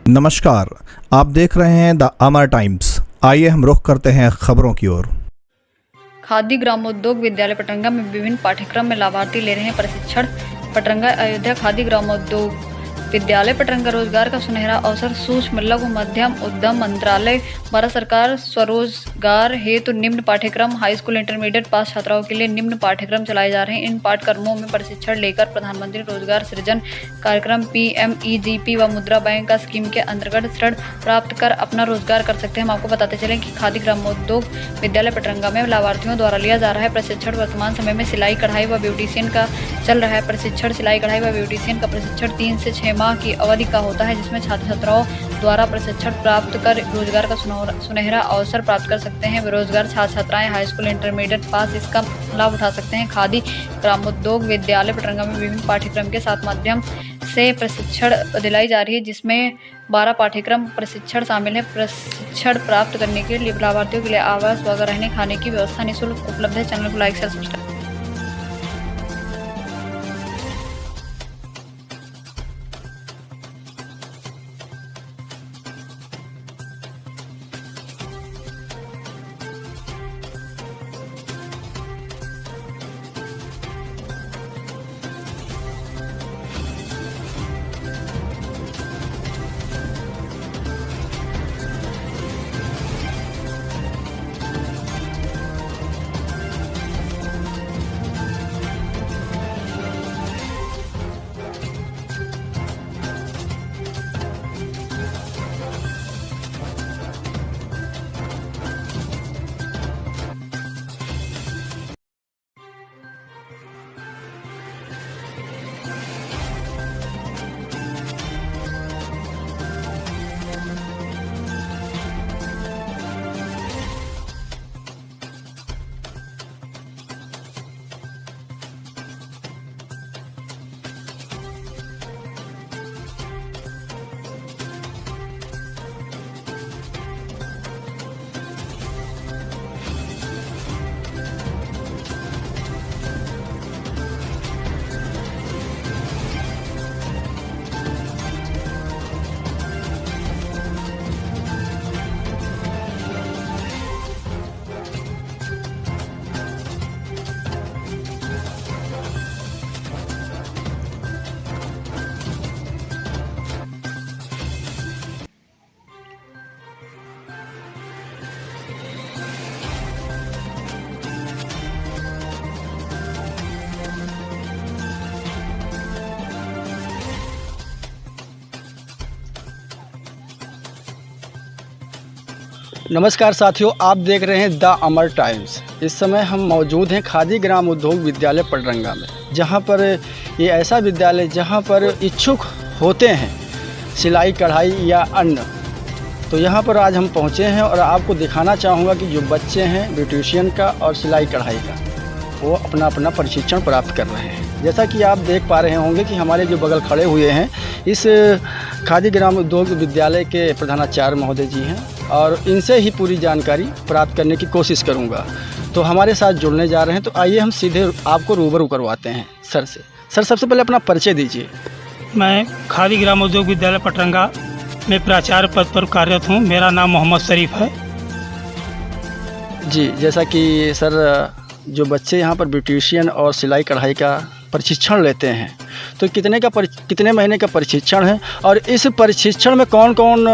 नमस्कार, आप देख रहे हैं द अमर टाइम्स। आइए हम रुख करते हैं खबरों की ओर। खादी ग्रामोद्योग विद्यालय पटरंगा में विभिन्न पाठ्यक्रम में लाभार्थी ले रहे हैं प्रशिक्षण। पटरंगा अयोध्या खादी ग्रामोद्योग विद्यालय पटरंगा रोजगार का सुनहरा अवसर। सूक्ष्म लघु मध्यम उद्यम मंत्रालय भारत सरकार स्वरोजगार हेतु निम्न पाठ्यक्रम हाई स्कूल इंटरमीडिएट पास छात्राओं के लिए निम्न पाठ्यक्रम चलाए जा रहे हैं। इन पाठ्यक्रमों में प्रशिक्षण लेकर प्रधानमंत्री रोजगार सृजन कार्यक्रम PMEGP व मुद्रा बैंक का स्कीम के अंतर्गत ऋण प्राप्त कर अपना रोजगार कर सकते हैं। हम आपको बताते चलें कि खादी ग्रामोद्योग विद्यालय पटरंगा में लाभार्थियों द्वारा लिया जा रहा है प्रशिक्षण। वर्तमान समय में सिलाई कढ़ाई व ब्यूटिशियन का चल रहा है प्रशिक्षण। सिलाई कढ़ाई व ब्यूटिशियन का प्रशिक्षण 3 से 6 माह की अवधि का होता है, जिसमें छात्र छात्राओं द्वारा प्रशिक्षण प्राप्त कर रोजगार का सुनहरा अवसर प्राप्त कर सकते हैं। बेरोजगार छात्र छात्राएं हाई स्कूल इंटरमीडिएट पास इसका लाभ उठा सकते हैं। खादी ग्रामोद्योग विद्यालय पटरंगा में विभिन्न पाठ्यक्रम के साथ माध्यम से प्रशिक्षण दिलाई जा रही है, जिसमें 12 पाठ्यक्रम प्रशिक्षण शामिल है। प्रशिक्षण प्राप्त करने के लिए लाभार्थियों के लिए आवास व रहने खाने की व्यवस्था निःशुल्क उपलब्ध है। चैनल को लाइक शेयर सब्सक्राइब। नमस्कार साथियों, आप देख रहे हैं द अमर टाइम्स। इस समय हम मौजूद हैं खादी ग्राम उद्योग विद्यालय पटरंगा में, जहां पर ये ऐसा विद्यालय जहां पर इच्छुक होते हैं सिलाई कढ़ाई या अन्य। तो यहां पर आज हम पहुंचे हैं और आपको दिखाना चाहूँगा कि जो बच्चे हैं ब्यूटिशियन का और सिलाई कढ़ाई का वो अपना अपना प्रशिक्षण प्राप्त कर रहे हैं। जैसा कि आप देख पा रहे होंगे कि हमारे जो बगल खड़े हुए हैं इस खादी ग्राम उद्योग विद्यालय के प्रधानाचार्य महोदय जी हैं और इनसे ही पूरी जानकारी प्राप्त करने की कोशिश करूंगा। तो हमारे साथ जुड़ने जा रहे हैं, तो आइए हम सीधे आपको रूबरू करवाते हैं सर से। सर, सबसे पहले अपना परिचय दीजिए। मैं खादी ग्राम उद्योग विद्यालय पटरंगा में प्राचार्य पद पर कार्यरत हूँ। मेरा नाम मोहम्मद शरीफ है। जी, जैसा कि सर जो बच्चे यहाँ पर ब्यूटिशियन और सिलाई कढ़ाई का प्रशिक्षण लेते हैं, तो कितने महीने का प्रशिक्षण है और इस प्रशिक्षण में कौन कौन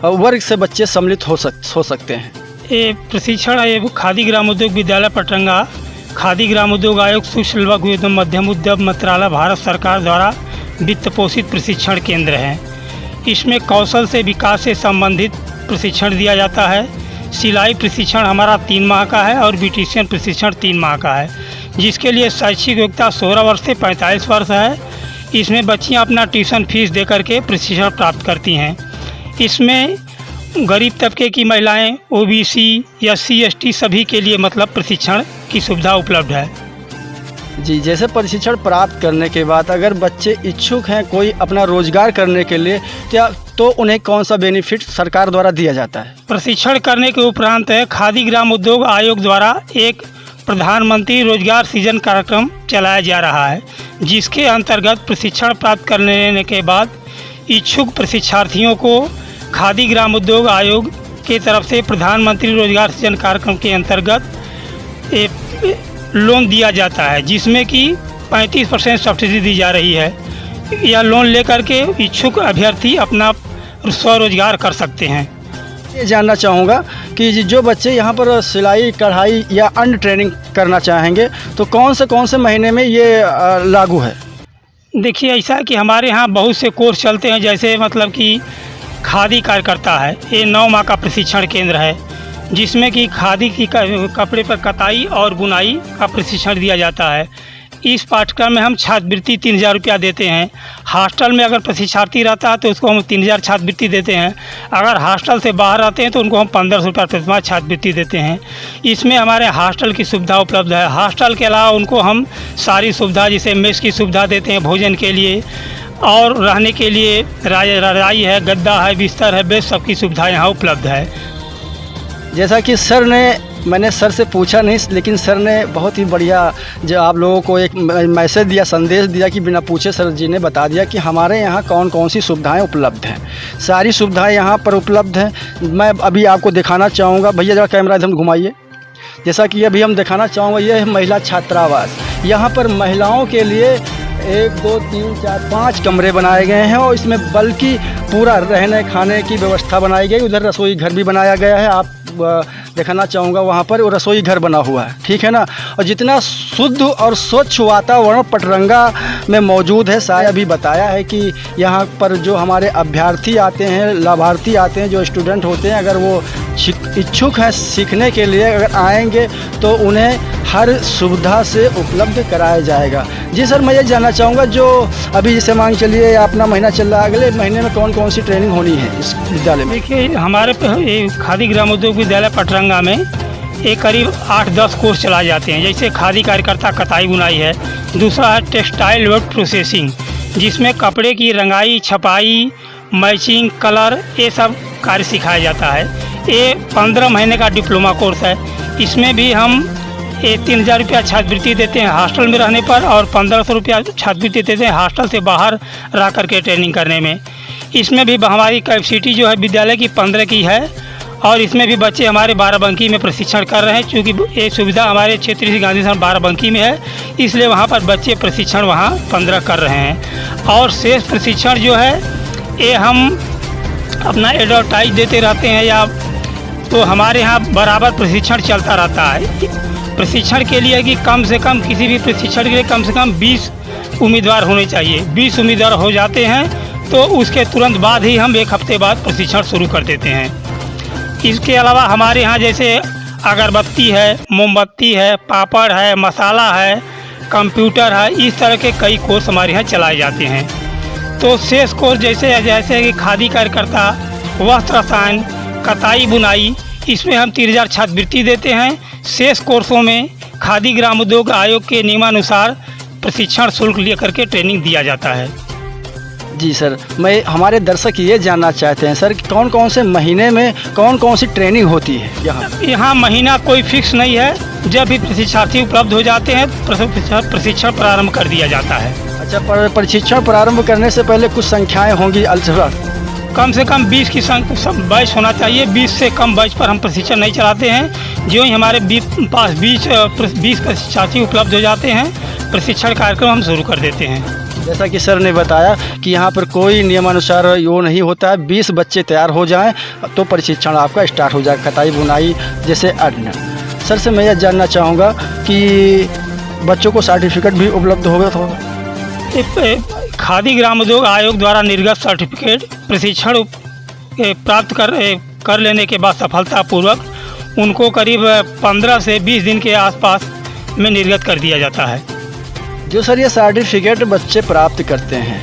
वर्ग से बच्चे सम्मिलित हो सकते हैं? ये प्रशिक्षण है खादी ग्राम उद्योग विद्यालय पटरंगा खादी ग्राम उद्योग आयोग सूक्ष्म लघु एवं मध्यम उद्यम मंत्रालय भारत सरकार द्वारा वित्त पोषित प्रशिक्षण केंद्र है। इसमें कौशल से विकास से संबंधित प्रशिक्षण दिया जाता है। सिलाई प्रशिक्षण हमारा 3 माह का है और ब्यूटिशियन प्रशिक्षण 3 माह का है, जिसके लिए शैक्षिक योग्यता 16 वर्ष से 45 वर्ष है। इसमें बच्चियां अपना ट्यूशन फीस दे करके प्रशिक्षण प्राप्त करती हैं। इसमें गरीब तबके की महिलाएं, OBC, SC, ST सभी के लिए मतलब प्रशिक्षण की सुविधा उपलब्ध है। जी, जैसे प्रशिक्षण प्राप्त करने के बाद अगर बच्चे इच्छुक हैं कोई अपना रोजगार करने के लिए, तो उन्हें कौन सा बेनिफिट सरकार द्वारा दिया जाता है? प्रशिक्षण करने के उपरांत खादी ग्राम उद्योग आयोग द्वारा एक प्रधानमंत्री रोजगार सृजन कार्यक्रम चलाया जा रहा है, जिसके अंतर्गत प्रशिक्षण प्राप्त करने के बाद इच्छुक प्रशिक्षार्थियों को खादी ग्राम उद्योग आयोग की तरफ से प्रधानमंत्री रोजगार सृजन कार्यक्रम के अंतर्गत एक लोन दिया जाता है, जिसमें कि 35% सब्सिडी दी जा रही है। यह लोन लेकर के इच्छुक अभ्यर्थी अपना स्वरोजगार कर सकते हैं। ये जानना चाहूँगा कि जो बच्चे यहाँ पर सिलाई कढ़ाई या अन्य ट्रेनिंग करना चाहेंगे तो कौन से महीने में ये लागू है? देखिए, ऐसा है कि हमारे यहाँ बहुत से कोर्स चलते हैं, जैसे मतलब कि खादी कार्यकर्ता है, ये 9 माह का प्रशिक्षण केंद्र है, जिसमें कि खादी की कपड़े पर कताई और बुनाई का प्रशिक्षण दिया जाता है। इस पाठ्यक्रम में हम छात्रवृत्ति 3000 रुपया देते हैं। हॉस्टल में अगर प्रशिक्षार्थी रहता है तो उसको हम 3000 छात्रवृत्ति देते हैं। अगर हॉस्टल से बाहर रहते हैं तो उनको हम 1500 रुपया प्रतिमाह छात्रवृत्ति देते हैं। इसमें हमारे हॉस्टल की सुविधा उपलब्ध है। हॉस्टल के अलावा उनको हम सारी सुविधा, जैसे मेस की सुविधा देते हैं भोजन के लिए, और रहने के लिए रज़ाई है, गद्दा है, बिस्तर है, बेड, सबकी सुविधा यहाँ उपलब्ध है। जैसा कि मैंने सर से पूछा नहीं, लेकिन सर ने बहुत ही बढ़िया जो आप लोगों को एक मैसेज दिया, संदेश दिया कि बिना पूछे सर जी ने बता दिया कि हमारे यहाँ कौन सी सुविधाएं उपलब्ध हैं। सारी सुविधाएं यहाँ पर उपलब्ध हैं। मैं अभी आपको दिखाना चाहूँगा, भैया जरा कैमरा इधर घुमाइए। जैसा कि अभी हम दिखाना चाहूँगा, ये है महिला छात्रावास। यहाँ पर महिलाओं के लिए 1 2 3 4 5 कमरे बनाए गए हैं और इसमें बल्कि पूरा रहने खाने की व्यवस्था बनाई गई। उधर रसोई घर भी बनाया गया है, आप दिखाना चाहूँगा, वहाँ पर वो रसोई घर बना हुआ है, ठीक है ना। और जितना शुद्ध और स्वच्छ वातावरण पटरंगा में मौजूद है, शायद अभी बताया है कि यहाँ पर जो हमारे अभ्यर्थी आते हैं, लाभार्थी आते हैं, जो स्टूडेंट होते हैं, अगर वो इच्छुक हैं सीखने के लिए, अगर आएंगे तो उन्हें हर सुविधा से उपलब्ध कराया जाएगा। जी सर, मैं ये जानना चाहूँगा, जो अभी जैसे मान चलिए अपना महीना चल रहा है, अगले महीने में कौन सी ट्रेनिंग होनी है इस विद्यालय में? देखिए, हमारे खादी ग्राम उद्योग विद्यालय पटरंगा में एक करीब 8-10 कोर्स चलाए जाते हैं। जैसे खादी कार्यकर्ता कताई बुनाई है, दूसरा है टेक्सटाइल वर्क प्रोसेसिंग, जिसमें कपड़े की रंगाई, छपाई, मैचिंग, कलर, ये सब कार्य सिखाया जाता है। ये 15 महीने का डिप्लोमा कोर्स है। इसमें भी हम 3000 रुपया छात्रवृत्ति देते हैं हॉस्टल में रहने पर, और 1500 रुपया छात्रवृत्ति देते हैं हॉस्टल से बाहर रह करके ट्रेनिंग करने में। इसमें भी हमारी कैपेसिटी जो है विद्यालय की 15 की है, और इसमें भी बच्चे हमारे बाराबंकी में प्रशिक्षण कर रहे हैं। चूँकि ये सुविधा हमारे क्षेत्र श्री गांधी सर बाराबंकी में है, इसलिए वहाँ पर बच्चे प्रशिक्षण वहाँ 15 कर रहे हैं। और शेष प्रशिक्षण जो है ये हम अपना एडवर्टाइज देते रहते हैं, या तो हमारे यहाँ बराबर प्रशिक्षण चलता रहता है। प्रशिक्षण के लिए कि कम से कम किसी भी प्रशिक्षण के लिए कम से कम 20 उम्मीदवार होने चाहिए। 20 उम्मीदवार हो जाते हैं तो उसके तुरंत बाद ही हम 1 हफ्ते बाद प्रशिक्षण शुरू कर देते हैं। इसके अलावा हमारे यहाँ जैसे अगरबत्ती है, मोमबत्ती है, पापड़ है, मसाला है, कंप्यूटर है, इस तरह के कई कोर्स हमारे यहाँ चलाए जाते हैं। तो शेष कोर्स जैसे कि खादी कार्यकर्ता, वस्त्र रसायन, कताई बुनाई, इसमें हम 3000 छात्रवृत्ति देते हैं। शेष कोर्सों में खादी ग्राम उद्योग आयोग के नियमानुसार प्रशिक्षण शुल्क ले करके ट्रेनिंग दिया जाता है। जी सर, हमारे दर्शक ये जानना चाहते हैं सर कि कौन से महीने में कौन सी ट्रेनिंग होती है यहाँ? यहाँ महीना कोई फिक्स नहीं है, जब भी प्रशिक्षार्थी उपलब्ध हो जाते हैं प्रशिक्षण प्रारंभ कर दिया जाता है। अच्छा, प्रशिक्षण प्रारंभ करने से पहले कुछ संख्याएँ होंगी अल्सर? कम से कम 20 की बैच होना चाहिए। 20 से कम बैच पर हम प्रशिक्षण नहीं चलाते हैं। जो ही हमारे पास 20 प्रशिक्षार्थी उपलब्ध हो जाते हैं, प्रशिक्षण कार्यक्रम हम शुरू कर देते हैं। जैसा कि सर ने बताया कि यहाँ पर कोई नियमानुसार वो नहीं होता है। 20 बच्चे तैयार हो जाएं तो प्रशिक्षण आपका स्टार्ट हो जाए, कताई बुनाई जैसे अन्य। सर से मैं यह जानना चाहूँगा कि बच्चों को सर्टिफिकेट भी उपलब्ध होगा थोड़ा? खादी ग्राम उद्योग आयोग द्वारा निर्गत सर्टिफिकेट प्रशिक्षण प्राप्त कर लेने के बाद सफलतापूर्वक उनको करीब 15 से 20 दिन के आसपास में निर्गत कर दिया जाता है। जो सर ये सर्टिफिकेट बच्चे प्राप्त करते हैं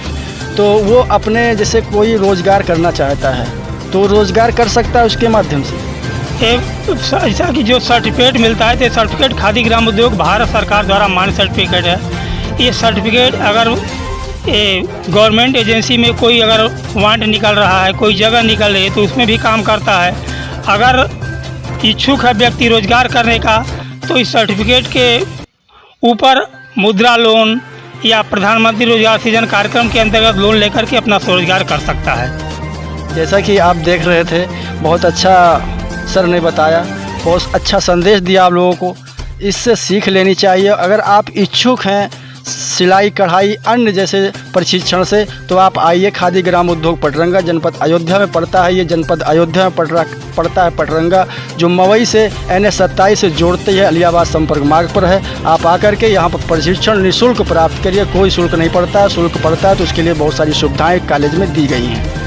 तो वो अपने जैसे कोई रोज़गार करना चाहता है तो रोज़गार कर सकता है उसके माध्यम से? ऐसा कि जो सर्टिफिकेट मिलता है, तो सर्टिफिकेट खादी ग्राम उद्योग भारत सरकार द्वारा मान्य सर्टिफिकेट है। ये सर्टिफिकेट अगर गवर्नमेंट एजेंसी में कोई अगर वांट निकल रहा है, कोई जगह निकल रही है, तो उसमें भी काम करता है। अगर इच्छुक है व्यक्ति रोजगार करने का, तो इस सर्टिफिकेट के ऊपर मुद्रा लोन या प्रधानमंत्री रोजगार सृजन कार्यक्रम के अंतर्गत लोन लेकर के अपना स्वरोजगार कर सकता है। जैसा कि आप देख रहे थे, बहुत अच्छा सर ने बताया, बहुत अच्छा संदेश दिया आप लोगों को। इससे सीख लेनी चाहिए। अगर आप इच्छुक हैं सिलाई कढ़ाई अन्य जैसे प्रशिक्षण से, तो आप आइए खादी ग्राम उद्योग पटरंगा, जनपद अयोध्या में पड़ता है। ये जनपद अयोध्या में पड़ता है पटरंगा, जो मवई से NH 27 से जोड़ते हैं, अलियाबाद संपर्क मार्ग पर है। आप आकर के यहाँ पर प्रशिक्षण निःशुल्क प्राप्त करिए, कोई शुल्क नहीं पड़ता है। शुल्क पड़ता है तो उसके लिए बहुत सारी सुविधाएं कॉलेज में दी गई हैं।